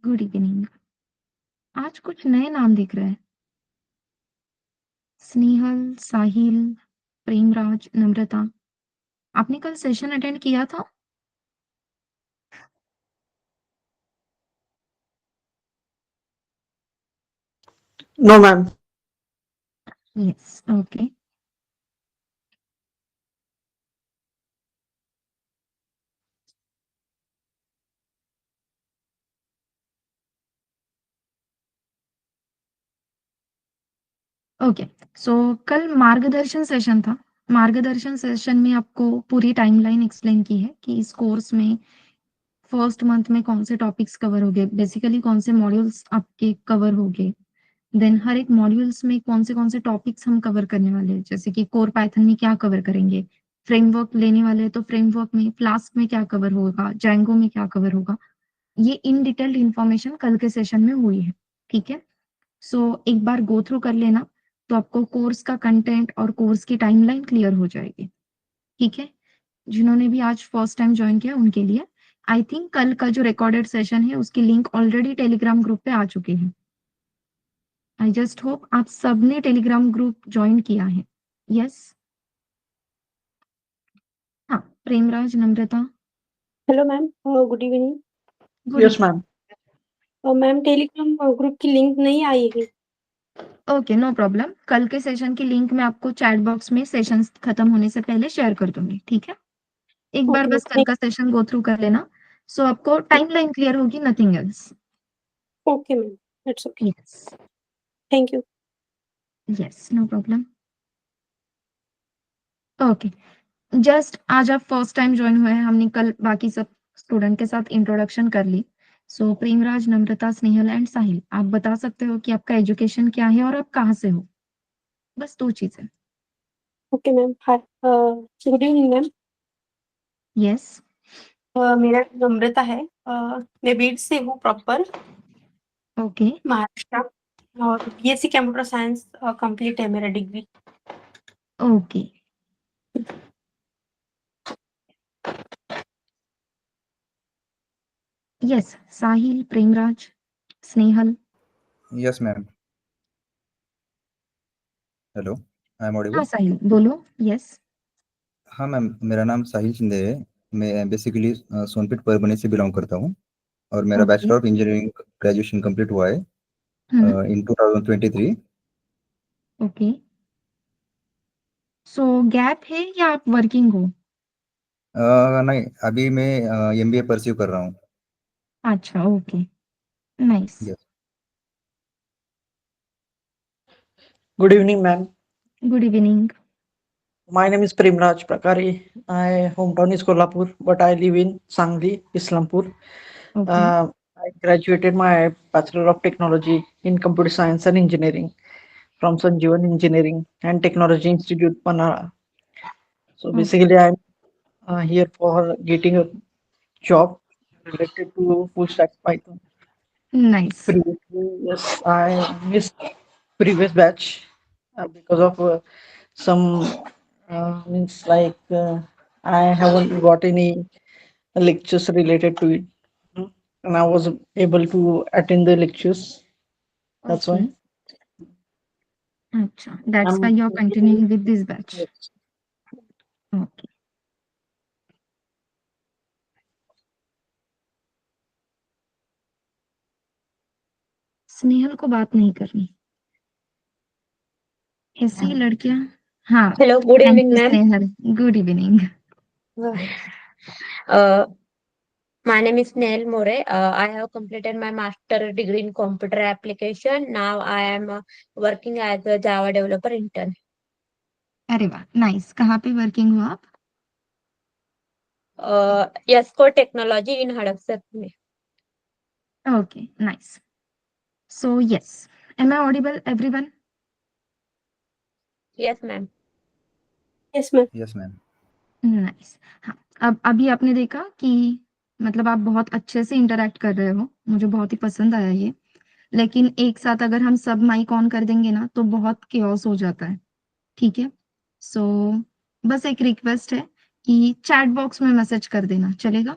Good evening. आज कुछ नए नाम दिख रहे हैं। स्नेहल, साहिल, प्रेमराज, नम्रता। आपने कल सेशन अटेंड किया था? No, ma'am. Yes, okay. Okay, so कल मार्गदर्शन सेशन था। मार्गदर्शन सेशन में आपको पूरी टाइमलाइन एक्सप्लेन की है कि इस कोर्स में फर्स्ट मंथ में कौन से टॉपिक्स कवर हो गए, बेसिकली कौन से मॉड्यूल्स आपके कवर हो गए। देन हर एक मॉड्यूल्स में कौन से टॉपिक्स हम कवर करने वाले हैं, जैसे कि कोर पाइथन में क्या कवर करेंगे, फ्रेमवर्क लेने वाले हैं तो फ्रेमवर्क में फ्लास्क में क्या कवर होगा, जैंगो में क्या कवर होगा। ये इन डिटेल्ड इंफॉर्मेशन कल के सेशन में हुई है। ठीक है, सो एक बार गो थ्रू कर लेना तो आपको कोर्स का कंटेंट और कोर्स की टाइमलाइन क्लियर हो जाएगी। ठीक है, जिन्होंने भी आज फर्स्ट टाइम ज्वाइन किया उनके लिए आई थिंक कल का जो रिकॉर्डेड सेशन है उसकी लिंक ऑलरेडी टेलीग्राम ग्रुप पे आ चुकी है। आई जस्ट होप आप सबने टेलीग्राम ग्रुप ज्वाइन किया है। यस, हाँ, Premraj, Namrata. Hello ma'am, good evening. Good Yes, ma'am. Ma'am telegram group की लिंक नहीं आई है। Okay, no problem. कल के सेशन की लिंक मैं आपको चैट बॉक्स में सेशन खत्म होने से पहले शेयर कर दूंगी। ठीक है, एक बार ओके बस कल का सेशन गो थ्रू कर लेना, सो आपको टाइमलाइन क्लियर होगी, nothing else. Okay ma'am, it's okay, yes, thank you. Yes, no problem. Okay, just आज आप फर्स्ट टाइम ज्वाइन हुए हैं, हमने कल बाकी सब स्टूडेंट के साथ इंट्रोडक्शन कर ली। सो प्रेमराज, नम्रता, स्नेहल एंड साहिल, आप बता सकते हो कि आपका एजुकेशन क्या है और आप कहाँ से हो? बस 2 चीजें। ओके मैम, हाय, गुड इवनिंग मैम। यस, मेरा नाम नम्रता है। मैं बीड से हूँ प्रॉपर, ओके, महाराष्ट्र। और बीएससी कंप्यूटर साइंस कंप्लीट है मेरा degree. Okay. Yes, Sahil, Premraj, Snehal. Yes, ma'am. Hello, I am हाँ ऑडिबल? साहिल, बोलो। यस, हाँ मैम, मेरा नाम साहिल शिंदे है। मैं बेसिकली सोनपेट परभणी से बिलोंग करता हूँ और मेरा okay. Bachelor of engineering graduation complete हुआ है हम्म, इन 2023। ओके। सो गैप है या आप वर्किंग हो? नहीं, अभी मैं एमबीए परस्यू कर रहा हूँ। अच्छा, okay, nice. Yes. Good evening, ma'am. Good evening. My name is Premraj Prakari. My hometown is Kolhapur, but I live in Sangli, Islampur. Okay, I graduated my Bachelor of Technology in Computer Science and Engineering from Sanjeevan Engineering and Technology Institute, Panara. So okay, basically, I'm here for getting a job related to full stack Python. Nice. Previously, yes, I missed previous batch because of some means like I haven't got any lectures related to it. And I was able to attend the lectures. That's okay, why अच्छा, that's I'm why you are continuing with this batch. yes. Okay, Snehal को बात नहीं करनी, ऐसी लड़कियां। हाँ, Hello, good thank evening, you ma'am. Snehal, good evening. Uh, my name is Neil More. I have completed my master degree in computer application. Now I am working as a Java developer intern. अरे वाह, nice. कहाँ पे working हो आप? Yesco Technology in Hadaksar. Okay, nice. So yes, am I audible everyone? Yes, ma'am. Yes ma'am. Yes ma'am. Nice. हाँ, अब अभी आपने देखा कि मतलब आप बहुत अच्छे से इंटरेक्ट कर रहे हो, मुझे बहुत ही पसंद आया ये। लेकिन एक साथ अगर हम सब माइक ऑन कर देंगे ना तो बहुत केओस हो जाता है। ठीक है, सो बस एक रिक्वेस्ट है कि चैट बॉक्स में मैसेज कर देना, चलेगा?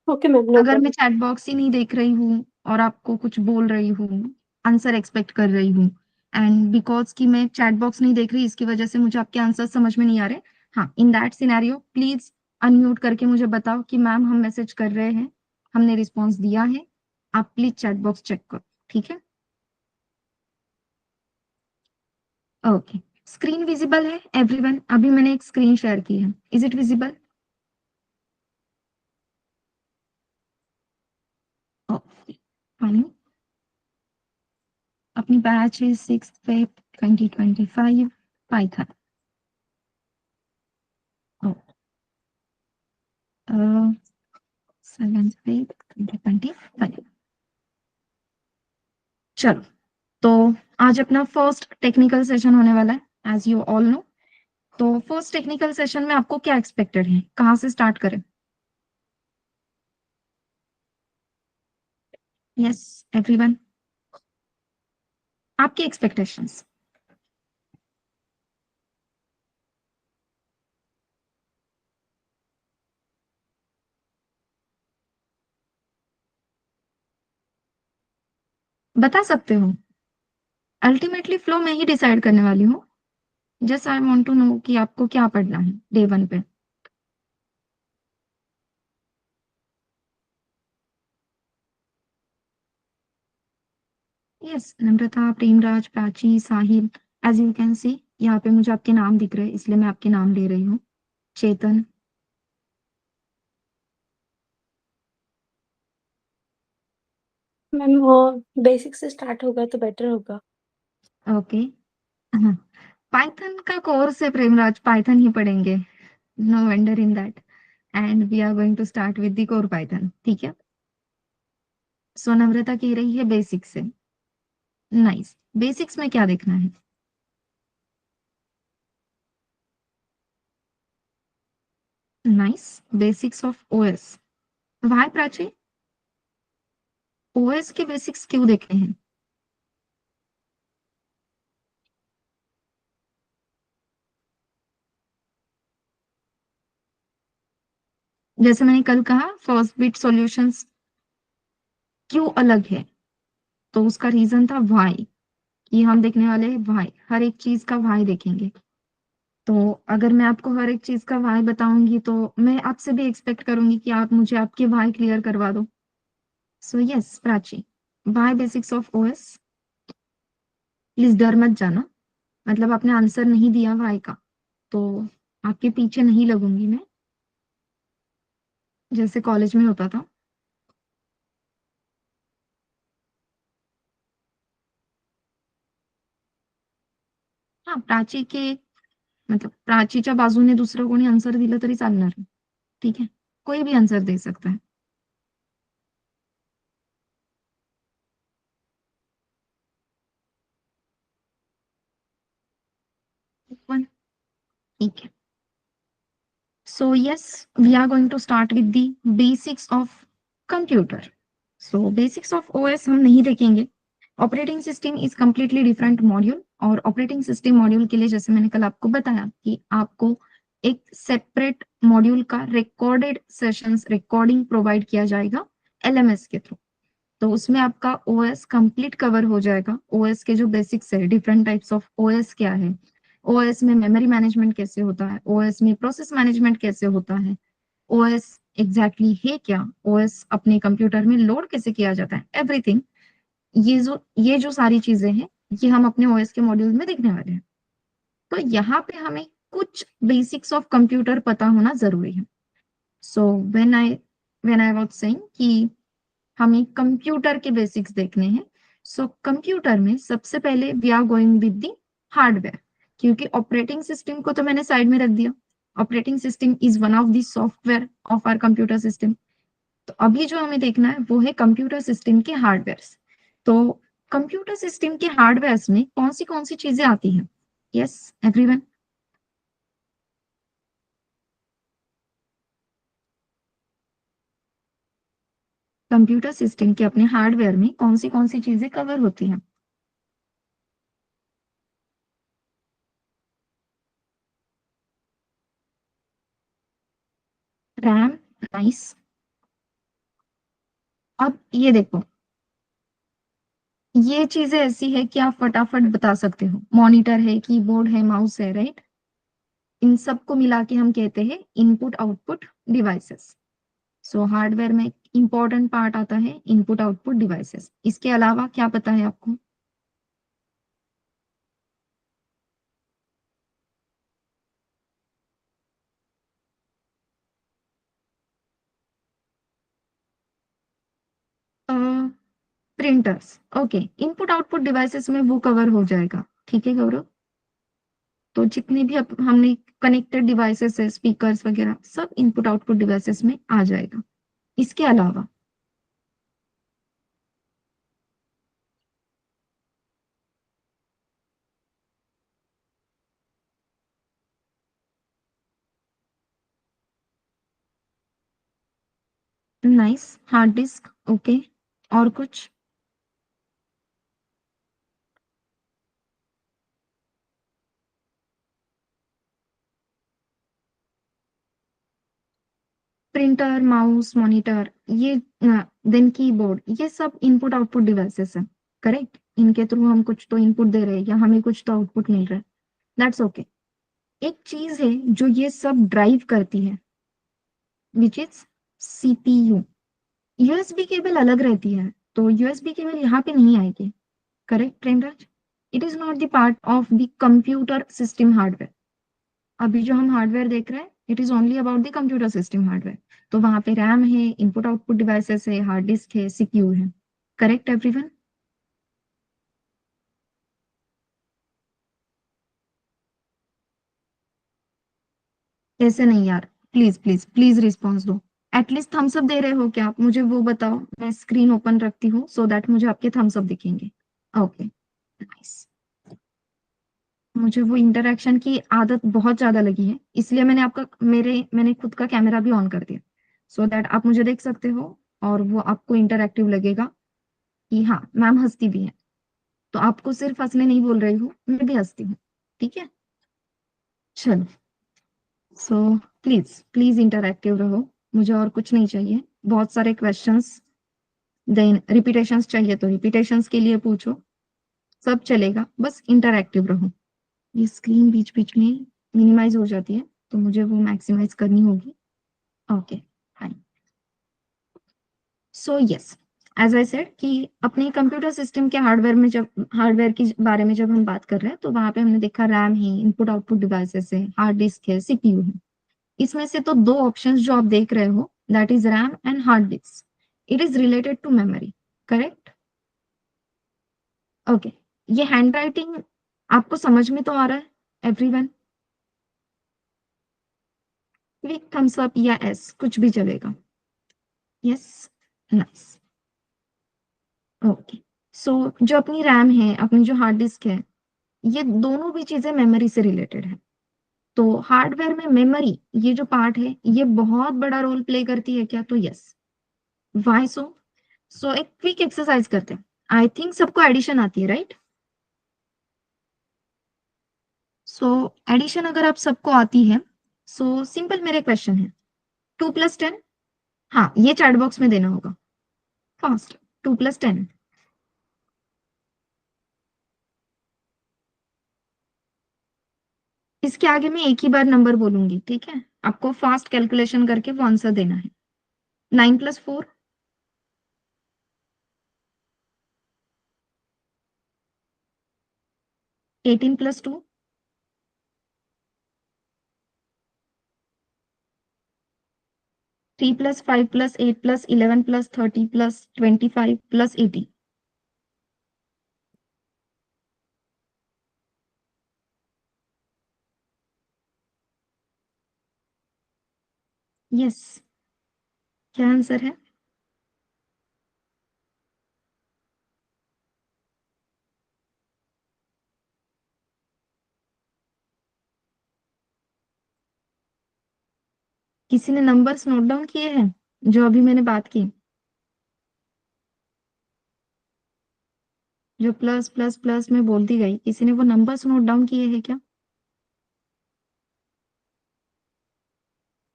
ओके मैम, नो अगर मैं प्रॉब्लम। चैट बॉक्स ही नहीं देख रही हूँ और आपको कुछ बोल रही हूँ, आंसर एक्सपेक्ट कर रही हूँ, एंड बिकॉज कि मैं चैट बॉक्स नहीं देख रही इसकी वजह से मुझे आपके आंसर समझ में नहीं आ रहे, हाँ, in that scenario please unmute करके मुझे बताओ कि मैम हम मैसेज कर रहे हैं, हमने रिस्पॉन्स दिया है, आप प्लीज चैट बॉक्स चेक करो, ठीक है? ओके, स्क्रीन विजिबल है एवरीवन? अभी मैंने एक स्क्रीन शेयर की है, is it visible? Okay fine. अपनी बैच है 6 Feb 2025 पाइथन। uh, 7 Feb 2025। चलो, तो आज अपना फर्स्ट टेक्निकल सेशन होने वाला है एज यू ऑल नो। तो फर्स्ट टेक्निकल सेशन में आपको क्या एक्सपेक्टेड है, कहाँ से स्टार्ट करें? यस एवरीवन, आपकी एक्सपेक्टेशंस। बता सकते हो, अल्टीमेटली फ्लो मैं ही डिसाइड करने वाली हूँ, just I want to know कि आपको क्या पढ़ना है डे 1 पे। Yes Namrata, Premraj, Prachi, Sahil, as you can see यहाँ पे मुझे आपके नाम दिख रहे हैं इसलिए मैं आपके नाम ले रही हूँ। चेतन, मैम वो बेसिक से स्टार्ट होगा तो बेटर होगा। ओके। पाइथन का कोर्स है प्रेमराज, पाइथन ही पढ़ेंगे, no wonder in that, and we are going to start with the core Python, ठीक है? सो नम्रता कह रही है बेसिक्स से, नाइस। बेसिक्स में क्या देखना है? Nice, basics of OS. Why Prachi, OS के बेसिक्स क्यों देखने हैं? जैसे मैंने कल कहा, फर्स्ट बिट सॉल्यूशंस क्यों अलग है, तो उसका रीजन था वाई, कि हम देखने वाले हैं वाई, हर एक चीज का वाई देखेंगे। तो अगर मैं आपको हर एक चीज का वाई बताऊंगी तो मैं आपसे भी एक्सपेक्ट करूंगी कि आप मुझे आपके वाई क्लियर करवा दो। So yes Prachi, why basics of OS. Please डर मत जाना, मतलब आपने आंसर नहीं दिया वाई का तो आपके पीछे नहीं लगूंगी मैं, जैसे कॉलेज में होता था। हाँ, प्राची के मतलब प्राचीच्या बाजूने दुसरं कोणी आन्सर दिलं तरी चालणार आहे, ठीक है? कोई भी आंसर दे सकता है। One, ठीक है। So yes, we are going to start with the basics of computer. So basics of OS हम नहीं देखेंगे। Operating system is completely different module, और ऑपरेटिंग सिस्टम मॉड्यूल के लिए जैसे मैंने कल आपको बताया कि आपको एक सेपरेट मॉड्यूल का रिकॉर्डेड सेशंस रिकॉर्डिंग प्रोवाइड किया जाएगा एलएमएस के थ्रू। तो उसमें आपका ओएस कंप्लीट कवर हो जाएगा। ओएस के जो बेसिक्स है, डिफरेंट टाइप्स ऑफ ओएस क्या है, ओएस में मेमोरी मैनेजमेंट कैसे होता है, ओएस में प्रोसेस मैनेजमेंट कैसे होता है, ओएस एग्जैक्टली है क्या, ओएस अपने कंप्यूटर में लोड कैसे किया जाता है, एवरीथिंग। ये जो सारी चीजें हैं ये हम अपने ओएस के मॉड्यूल में देखने वाले हैं। तो यहाँ पे हमें कुछ बेसिक्स ऑफ कंप्यूटर पता होना जरूरी है। So when I was saying कि हमें कंप्यूटर के बेसिक्स देखने हैं, सो कंप्यूटर में सबसे पहले we are going with the hardware, क्योंकि ऑपरेटिंग सिस्टम को तो मैंने साइड में रख दिया। Operating system is one of the software of our computer system. तो अभी जो हमें देखना है वो है कंप्यूटर सिस्टम के हार्डवेयर। तो कंप्यूटर सिस्टम के हार्डवेयर में कौन सी चीजें आती हैं? यस एवरीवन, कंप्यूटर सिस्टम के अपने हार्डवेयर में कौन सी चीजें कवर होती हैं? RAM, nice. अब ये देखो, ये चीजें ऐसी है कि आप फटाफट बता सकते हो, मॉनिटर है, कीबोर्ड है, माउस है, राइट। इन सबको मिला के हम कहते हैं इनपुट आउटपुट डिवाइसेस। सो हार्डवेयर में इंपॉर्टेंट पार्ट आता है इनपुट आउटपुट डिवाइसेस। इसके अलावा क्या पता है आपको? Printers, okay. Input output devices में वो कवर हो जाएगा, ठीक है गौरव। तो जितने भी अब हमने कनेक्टेड डिवाइसेस है, स्पीकर्स वगैरह, सब इनपुट आउटपुट डिवाइसेस में आ जाएगा। इसके अलावा नाइस, हार्ड डिस्क, ओके। और कुछ? प्रिंटर, माउस, मॉनिटर, ये देन कीबोर्ड, ये सब इनपुट आउटपुट डिवाइसेस है, करेक्ट। इनके थ्रू हम कुछ तो इनपुट दे रहे हैं या हमें कुछ तो आउटपुट मिल रहा है, दैट्स ओके। एक चीज है जो ये सब ड्राइव करती है, which is CPU. USB cable अलग रहती है, तो यूएसबी केबल यहाँ पे नहीं आएगी, correct Premraj. It is not the part of the computer system hardware. अभी जो हम हार्डवेयर देख रहे हैं, it is only about the computer system hardware. तो वहां पे रैम है, इनपुट आउटपुट डिवाइसेस है, हार्ड डिस्क है, सीपीयू है, करेक्ट एवरीवन। ऐसे नहीं यार, प्लीज प्लीज प्लीज रिस्पॉन्स दो। एटलीस्ट थम्स अप दे रहे हो क्या आप? मुझे वो बताओ, मैं स्क्रीन ओपन रखती हूँ सो दैट मुझे आपके थम्स अप दिखेंगे। Okay, nice. मुझे वो इंटरेक्शन की आदत बहुत ज्यादा लगी है, इसलिए मैंने खुद का कैमरा भी ऑन कर दिया, सो दैट आप मुझे देख सकते हो और वो आपको इंटरेक्टिव लगेगा कि हाँ मैम हंसती भी है। तो आपको सिर्फ हंसने नहीं बोल रही हूँ, मैं भी हंसती हूँ, ठीक है। चलो, सो प्लीज प्लीज इंटरेक्टिव रहो, मुझे और कुछ नहीं चाहिए। बहुत सारे क्वेश्चंस, देन रिपीटेशंस चाहिए तो रिपीटेशंस के लिए पूछो, सब चलेगा, बस इंटरेक्टिव रहो। ये स्क्रीन बीच बीच में मिनिमाइज हो जाती है, तो मुझे वो मैक्सिमाइज करनी होगी। Okay, fine. So yes, as I said कि अपने कंप्यूटर सिस्टम के हार्डवेयर के बारे में जब हम बात कर रहे हैं, तो वहां पे हमने देखा रैम है, इनपुट आउटपुट डिवाइसेस है, हार्ड डिस्क है, सीपीयू है। इसमें से तो दो ऑप्शंस जो आप देख रहे हो, that is RAM and hard disk, it is related to memory, correct. Okay, ये हैंड राइटिंग आपको समझ में तो आ रहा है एवरीवन? क्विक थम्स अप या एस, कुछ भी चलेगा। Yes, nice, okay. सो जो अपनी रैम है, अपनी जो हार्ड डिस्क है, ये दोनों भी चीजें मेमोरी से रिलेटेड है। तो हार्डवेयर में मेमोरी, ये जो पार्ट है, ये बहुत बड़ा रोल प्ले करती है क्या? तो यस। वाई सो? सो एक क्विक एक्सरसाइज करते हैं। आई थिंक सबको एडिशन आती है, राइट? सो एडिशन अगर आप सबको आती है, सो सिंपल मेरे क्वेश्चन है, 2 + 10। हाँ, ये चैट बॉक्स में देना होगा, फास्ट। 2 + 10। इसके आगे मैं एक ही बार नंबर बोलूंगी, ठीक है? आपको फास्ट कैलकुलेशन करके वो आंसर देना है। 9 + 4, 18 + 2, 3 + 5 + 8 + 11 + 30 + 25 + 80। यस, क्या आंसर है? किसी ने नंबर्स नोट डाउन किए हैं जो अभी मैंने बात की? जो प्लस प्लस प्लस में बोलती गई, किसी ने वो नंबर्स नोट डाउन किए हैं क्या?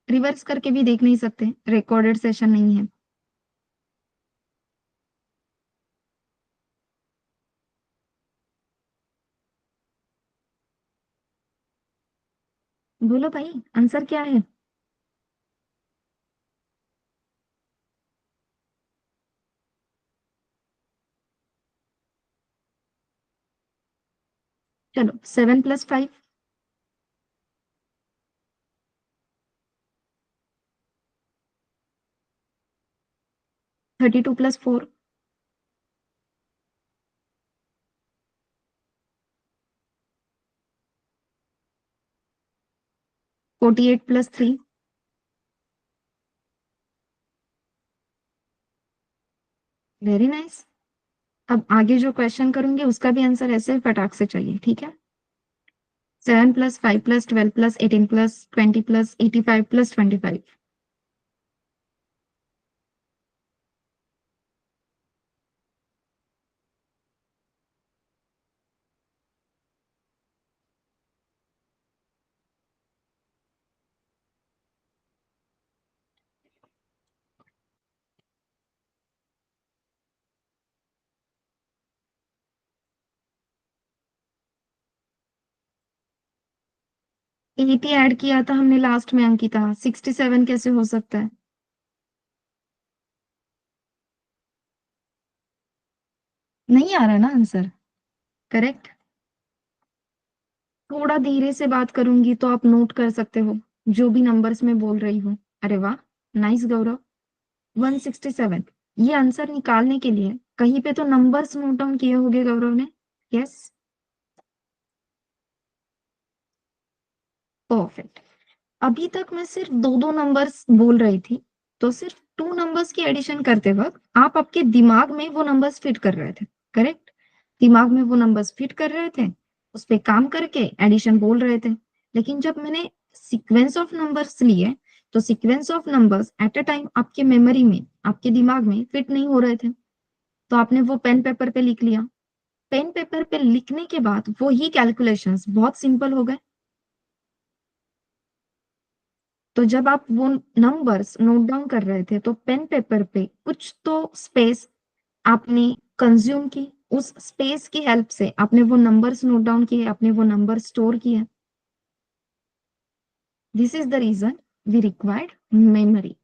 रिवर्स करके भी देख नहीं सकते, रिकॉर्डेड सेशन नहीं है। बोलो भाई, आंसर क्या है? चलो, 7 + 5, 32 + 4, 48 + 3, वेरी नाइस। अब आगे जो क्वेश्चन करूंगी उसका भी आंसर ऐसे फटाक से चाहिए, ठीक है? 7 + 5 + 12 + 18 + 20 + 85 + 25। एटी ऐड किया था हमने लास्ट में अंकिता, 67 कैसे हो सकता है? नहीं आ रहा ना आंसर? करेक्ट। थोड़ा धीरे से बात करूंगी तो आप नोट कर सकते हो जो भी नंबर्स में बोल रही हूँ। अरे वाह, नाइस गौरव। 167, ये आंसर निकालने के लिए कहीं पे तो नंबर्स नोट डाउन किए होंगे गौरव ने। Yes, perfect. अभी तक मैं सिर्फ दो दो नंबर्स बोल रही थी, तो सिर्फ टू नंबर्स की एडिशन करते वक्त आप आपके दिमाग में वो नंबर्स फिट कर रहे थे। करेक्ट, दिमाग में वो नंबर्स फिट कर रहे थे, उस पे काम करके एडिशन बोल रहे थे। लेकिन जब मैंने सीक्वेंस ऑफ नंबर्स लिए, तो sequence of numbers at a time आपके मेमोरी में, आपके दिमाग में फिट नहीं हो रहे थे। तो आपने वो पेन पेपर पे लिख लिया। पेन पेपर पे लिखने के बाद वो ही कैलकुलेशंस बहुत सिंपल हो गए। तो जब आप वो नंबर्स नोट डाउन कर रहे थे तो पेन पेपर पे कुछ तो स्पेस आपने कंज्यूम की, उस स्पेस की हेल्प से आपने वो नंबर्स नोट डाउन किए, आपने वो नंबर स्टोर किए। This is the reason we required memory.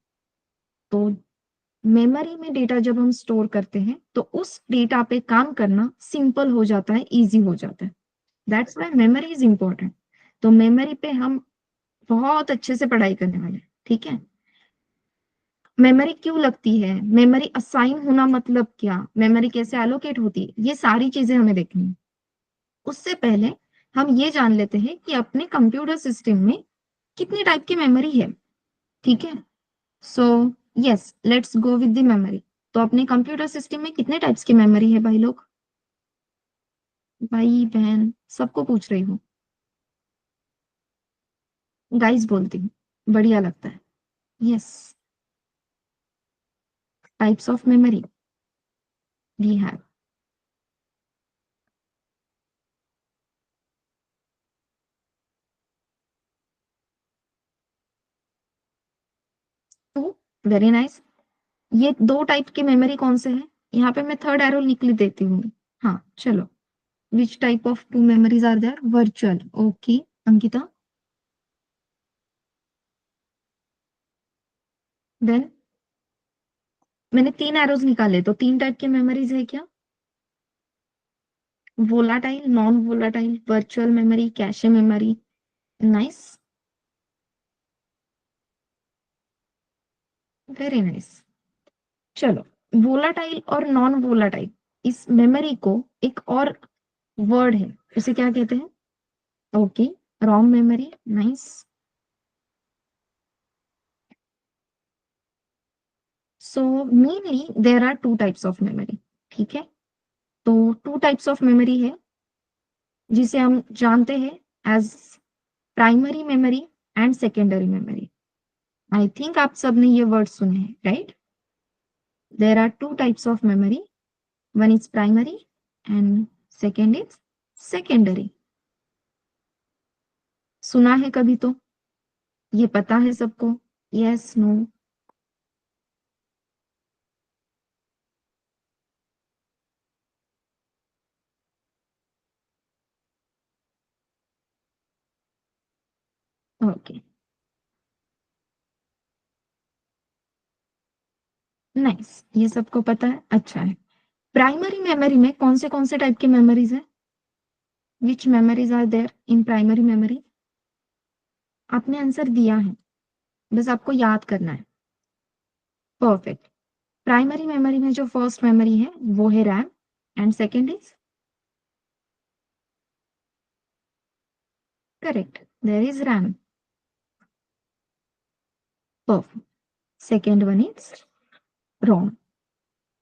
तो मेमोरी में डेटा जब हम स्टोर करते हैं तो उस डेटा पे काम करना सिंपल हो जाता है, इजी हो जाता है। That's why memory is important. तो मेमोरी पे हम बहुत अच्छे से पढ़ाई करने वाले हैं, ठीक है? मेमोरी क्यों लगती है, मेमोरी असाइन होना मतलब क्या, मेमोरी कैसे एलोकेट होती है, ये सारी चीजें हमें देखनी है। उससे पहले हम ये जान लेते हैं कि अपने कंप्यूटर सिस्टम में कितने टाइप की मेमोरी है, ठीक है? So yes, let's go with the memory. तो अपने कंप्यूटर सिस्टम में कितने टाइप्स की मेमोरी है भाई लोग? भाई बहन सबको पूछ रही हूँ, गाइस बोलती हूँ, बढ़िया लगता है। Yes, types of memory we have two. Very nice. ये दो टाइप के मेमोरी कौन से हैं? यहाँ पे मैं थर्ड एरो निकली देती हूँ। हाँ चलो, which type of two memories are there? Virtual, okay. Ankita, then मैंने तीन एरोज निकाले, तो तीन टाइप के मेमोरीज है क्या? Volatile, non volatile, virtual memory, cache memory. Nice, very nice. चलो, वोलाटाइल और नॉन वोलाटाइल, इस मेमोरी को एक और वर्ड है, उसे क्या कहते हैं? Okay, ROM memory. Nice. So mainly there are two types of memory, ठीक है? तो टू टाइप्स ऑफ मेमोरी है जिसे हम जानते हैं as primary memory and secondary memory. I think आप सबने ये वर्ड सुने हैं, right? There are two types of memory, one is primary and second is secondary. सुना है कभी तो? ये पता है सबको? Yes, no? ओके, नाइस, ये सबको पता है, अच्छा है। प्राइमरी मेमोरी में कौन से टाइप की मेमोरीज है? Which memories are there in primary memory? आपने आंसर दिया है, बस आपको याद करना है। परफेक्ट। प्राइमरी मेमोरी में जो फर्स्ट मेमोरी है वो है RAM, and second is correct, there is RAM. Perfect. Second one is ROM.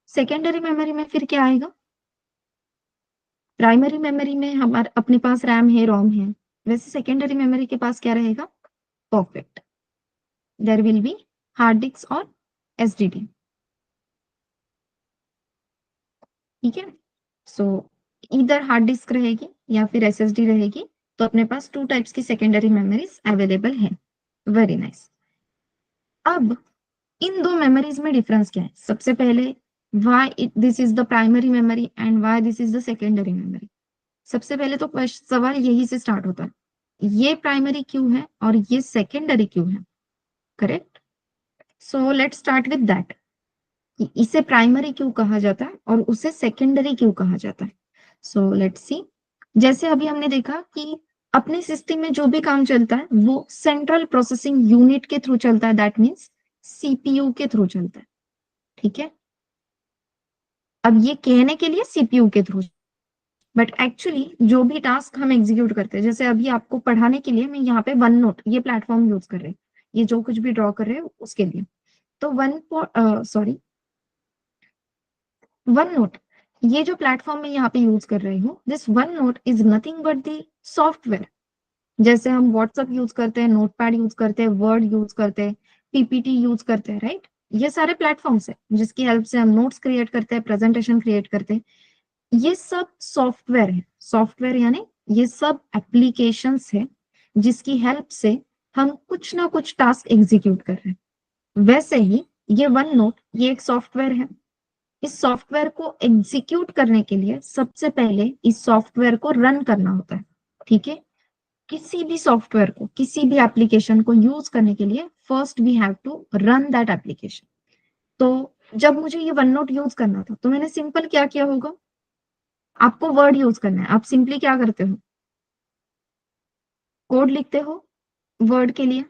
Secondary memory में फिर क्या आएगा? प्राइमरी मेमोरी में हमारे अपने पास रैम है, रोम है, वैसे सेकेंडरी मेमोरी के पास क्या रहेगा? Perfect, there will be hard disk और एसडीडी। ठीक है, सो इधर हार्ड डिस्क रहेगी या फिर एसएसडी रहेगी, तो अपने पास टू टाइप्स की सेकेंडरी मेमोरीज अवेलेबल है। Very nice. अब इन दो मेमोरीज में डिफरेंस क्या है? सबसे पहले why this is the primary memory and why this is the secondary memory. सबसे पहले तो सवाल यही से स्टार्ट होता है, ये प्राइमरी क्यों है और ये सेकेंडरी क्यों है? Correct, so let's start with that, कि इसे प्राइमरी क्यों कहा जाता है और उसे सेकेंडरी क्यों कहा जाता है। So let's see. जैसे अभी हमने देखा कि अपने सिस्टम में जो भी काम चलता है वो सेंट्रल प्रोसेसिंग यूनिट के थ्रू चलता है, दैट मीन्स सीपीयू के थ्रू चलता है। ठीक है, अब ये कहने के लिए सीपीयू के थ्रू, बट एक्चुअली जो भी टास्क हम एग्जीक्यूट करते हैं, जैसे अभी आपको पढ़ाने के लिए मैं यहाँ पे वन नोट ये प्लेटफॉर्म यूज कर रहे हैं, ये जो कुछ भी ड्रॉ कर रहे हैं उसके लिए, तो वन नोट, ये जो प्लेटफॉर्म मैं यहाँ पे यूज कर रही हूँ, this one note is nothing but the software. जैसे हम व्हाट्सएप यूज करते हैं, नोटपैड यूज करते हैं, वर्ड यूज करते हैं, पीपीटी यूज करते हैं, राइट? ये सारे प्लेटफॉर्म्स है जिसकी हेल्प से हम नोट्स क्रिएट करते हैं, प्रेजेंटेशन क्रिएट करते हैं। ये सब सॉफ्टवेयर है, सॉफ्टवेयर यानी ये सब एप्लीकेशंस है जिसकी हेल्प से हम कुछ ना कुछ टास्क एग्जीक्यूट कर रहे हैं। वैसे ही ये वन नोट ये एक सॉफ्टवेयर है। इस सॉफ्टवेयर को एग्जीक्यूट करने के लिए सबसे पहले इस सॉफ्टवेयर को रन करना होता है। ठीक है, किसी भी सॉफ्टवेयर को, किसी भी एप्लीकेशन को यूज करने के लिए first we have to run that application. तो जब मुझे ये वन नोट यूज करना था तो मैंने सिंपल क्या किया होगा, आपको वर्ड यूज करना है, आप सिंपली क्या करते हो, कोड लिखते हो वर्ड के लिए।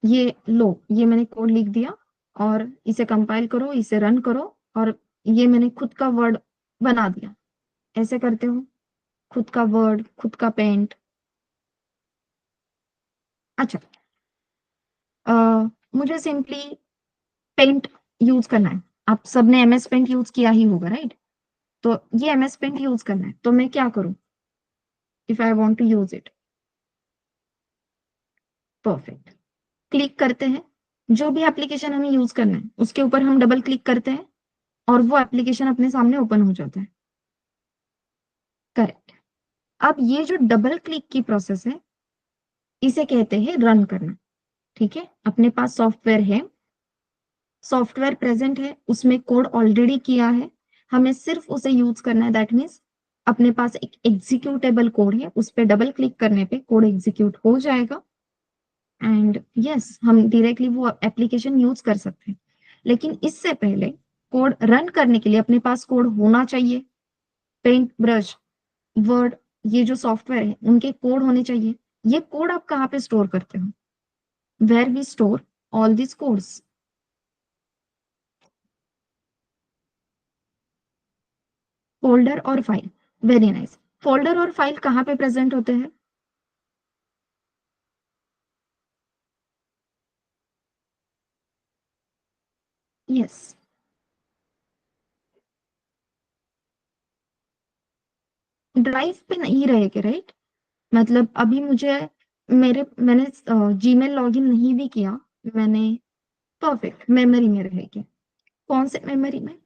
ये लो, ये मैंने कोड लिख दिया और इसे कंपाइल करो, इसे रन करो, और ये मैंने खुद का वर्ड बना दिया। ऐसे करते हो, खुद का वर्ड, खुद का पेंट। अच्छा, मुझे सिंपली पेंट यूज करना है। आप सबने एमएस पेंट यूज किया ही होगा, राइट? तो ये एमएस पेंट यूज करना है, तो मैं क्या करूं if I want to use it? Perfect, click करते हैं, जो भी एप्लीकेशन हमें यूज करना है उसके ऊपर हम डबल क्लिक करते हैं और वो एप्लीकेशन अपने सामने ओपन हो जाता है। करेक्ट, अब ये जो डबल क्लिक की प्रोसेस है इसे कहते हैं रन करना। ठीक है, अपने पास सॉफ्टवेयर है, सॉफ्टवेयर प्रेजेंट है, उसमें कोड ऑलरेडी किया है, हमें सिर्फ उसे यूज करना है। दैट मीन्स अपने पास एक एग्जीक्यूटेबल कोड है, उस पर डबल क्लिक करने पे कोड एग्जीक्यूट हो जाएगा एंड यस हम डायरेक्टली वो एप्लीकेशन यूज कर सकते हैं। लेकिन इससे पहले कोड रन करने के लिए अपने पास कोड होना चाहिए। पेंट ब्रश, वर्ड, ये जो सॉफ्टवेयर है उनके कोड होने चाहिए। ये कोड आप कहाँ पे स्टोर करते हो? Where we store all this codes? Folder और फाइल। वेरी नाइस, फोल्डर और फाइल कहाँ पे प्रेजेंट होते हैं? यस, ड्राइव पे नहीं रहेगा, राइट? मतलब अभी मुझे मैंने जीमेल लॉगिन नहीं भी किया, मैंने परफेक्ट मेमोरी में रहेगी। कौन से मेमोरी में?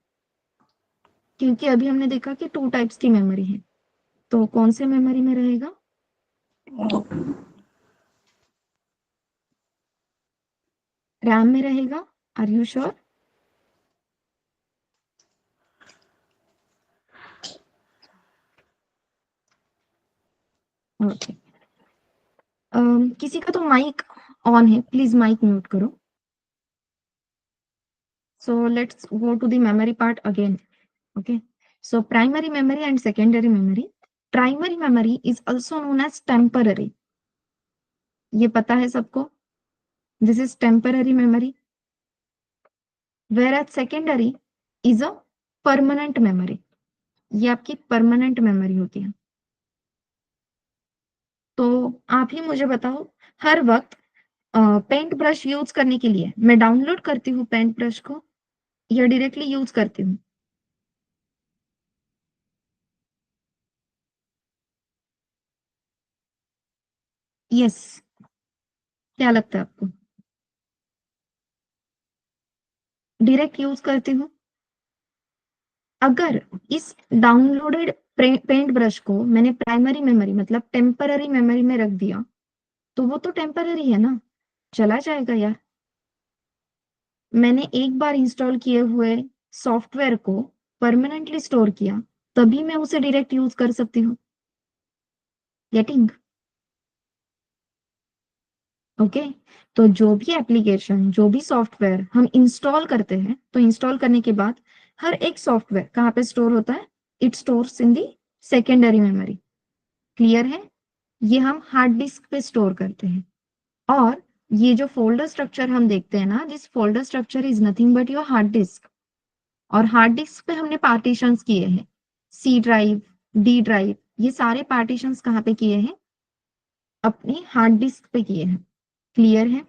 क्योंकि अभी हमने देखा कि टू टाइप्स की मेमोरी है, तो कौन से मेमोरी में रहेगा? रैम में रहेगा? Are you sure? ओके, किसी का तो माइक ऑन है, प्लीज माइक म्यूट करो. So let's go to the memory part again. Okay. So primary memory and secondary memory. Primary memory is also known as temporary. ये पता है सबको? This is temporary memory. Whereas secondary is a permanent memory. ये आपकी permanent memory होती है. तो आप ही मुझे बताओ, हर वक्त पेंट ब्रश यूज करने के लिए मैं डाउनलोड करती हूँ पेंट ब्रश को या डायरेक्टली यूज करती हूँ? यस, क्या लगता है आपको? डायरेक्ट यूज करती हूँ. अगर इस डाउनलोडेड पेंट ब्रश को मैंने प्राइमरी मेमोरी मतलब टेम्पररी मेमोरी में रख दिया, तो वो तो टेम्पररी है ना, चला जाएगा यार. मैंने एक बार इंस्टॉल किए हुए सॉफ्टवेयर को परमानेंटली स्टोर किया, तभी मैं उसे डायरेक्ट यूज कर सकती हूँ. गेटिंग? ओके. तो जो भी एप्लीकेशन, जो भी सॉफ्टवेयर हम इंस्टॉल करते हैं, तो इंस्टॉल करने के बाद हर एक सॉफ्टवेयर कहाँ पे स्टोर होता है? It stores in the secondary memory. Clear है? ये हम हार्ड डिस्क पे स्टोर करते हैं. और ये जो फोल्डर स्ट्रक्चर हम देखते हैं ना, this folder structure is nothing but your hard disk. और हार्ड डिस्क पे हमने पार्टीशंस किए हैं, सी ड्राइव, डी ड्राइव, ये सारे पार्टीशंस कहाँ पे किए हैं? अपने हार्ड डिस्क पे किए हैं. क्लियर है?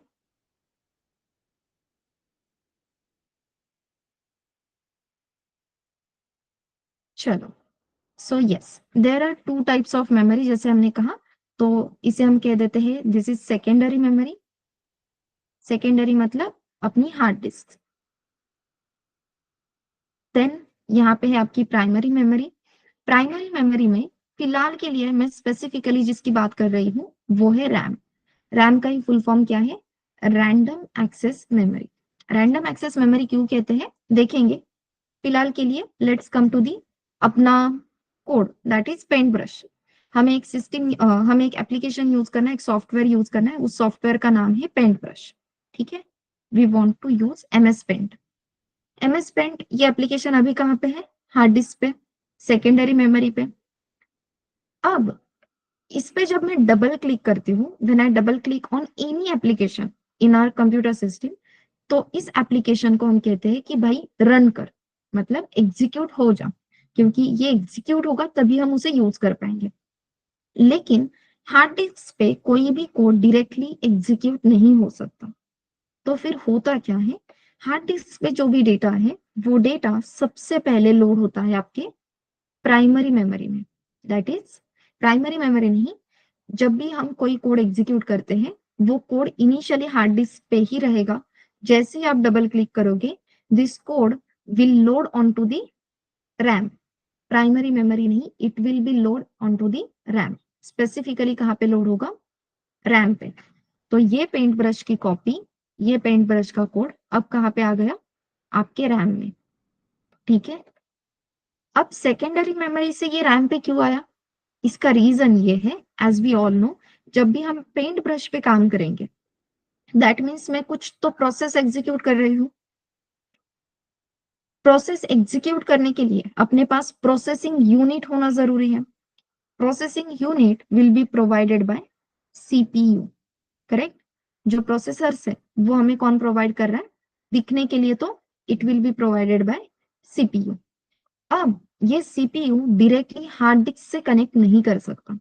चलो. So yes, there are two types of memory, जैसे हमने कहा. तो इसे हम कह देते हैं this is secondary memory. Secondary मतलब अपनी हार्ड डिस्क. देन यहाँ पे है आपकी प्राइमरी मेमोरी. प्राइमरी मेमोरी में फिलहाल के लिए मैं स्पेसिफिकली जिसकी बात कर रही हूँ वो है रैम. रैम का ही फुल फॉर्म क्या है? Random access memory. Random access memory क्यों कहते हैं देखेंगे. फिलहाल के लिए लेट्स कम टू दी अपना code, that is paint brush. हमें एक सिस्टम, हमें एक एप्लीकेशन यूज करना है, एक सॉफ्टवेयर यूज करना है. उस सॉफ्टवेयर का नाम है पेंट ब्रश. ठीक है. We want to use MS paint. MS paint ये एप्लीकेशन अभी कहाँ पे है? हार्ड डिस्क पे, सेकेंडरी मेमोरी पे. अब इस पे जब मैं डबल क्लिक करती हूँ, when I double click on any application in our computer system, तो इस एप्लीकेशन को हम कहते हैं कि भाई रन कर, मतलब एग्जीक्यूट हो जा, क्योंकि ये एग्जीक्यूट होगा तभी हम उसे यूज कर पाएंगे. लेकिन हार्ड डिस्क पे कोई भी कोड डायरेक्टली एग्जीक्यूट नहीं हो सकता. तो फिर होता क्या है? हार्ड डिस्क पे जो भी डेटा है, वो डेटा सबसे पहले लोड होता है आपके प्राइमरी मेमोरी में. दैट इज प्राइमरी मेमोरी नहीं, जब भी हम कोई कोड एग्जीक्यूट करते हैं, वो कोड इनिशियली हार्ड डिस्क पे ही रहेगा. जैसे ही आप डबल क्लिक करोगे, this code will load on to the RAM. Primary memory नहीं, it will be load on to the RAM. Specifically कहाँ पे लोड होगा? रैम पे. तो ये पेंट ब्रश की कॉपी, ये पेंट ब्रश का कोड अब कहाँ पे आ गया? आपके रैम में. ठीक है. अब सेकेंडरी मेमोरी से ये रैम पे क्यों आया? इसका रीजन ये है, एज वी ऑल नो, जब भी हम पेंट ब्रश पे काम करेंगे, दैट मीन्स मैं कुछ तो प्रोसेस एग्जीक्यूट कर रही हूँ. प्रोसेस एग्जीक्यूट करने के लिए अपने पास प्रोसेसिंग यूनिट होना जरूरी है. Processing unit will be provided by CPU. Correct. जो प्रोसेसर है वो हमें कौन प्रोवाइड कर रहा है? दिखने के लिए तो it will be provided by CPU. अब ये सीपीयू डायरेक्टली हार्ड डिस्क से कनेक्ट नहीं कर सकता.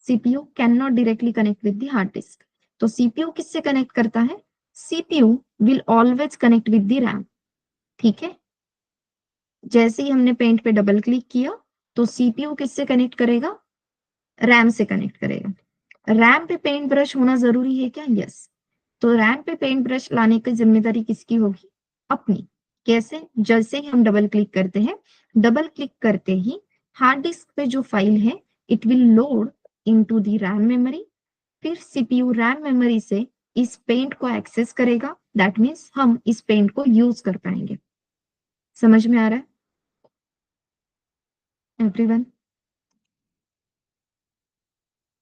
CPU can not directly connect with the hard disk. तो सीपीयू किससे कनेक्ट करता है? CPU will always connect with the RAM. ठीक है. जैसे ही हमने पेंट पे डबल क्लिक किया, तो सीपीयू किससे कनेक्ट करेगा? रैम से कनेक्ट करेगा. रैम पे पेंट ब्रश होना जरूरी है क्या? यस. तो रैम पे पेंट ब्रश लाने की जिम्मेदारी किसकी होगी? अपनी. कैसे? जैसे ही हम डबल क्लिक करते हैं, डबल क्लिक करते ही हार्ड डिस्क पे जो फाइल है, it will load into the RAM memory. फिर सीपीयू रैम मेमोरी से इस पेंट को एक्सेस करेगा. दैट मीन्स हम इस पेंट को यूज कर पाएंगे. समझ में आ रहा है एवरीवन?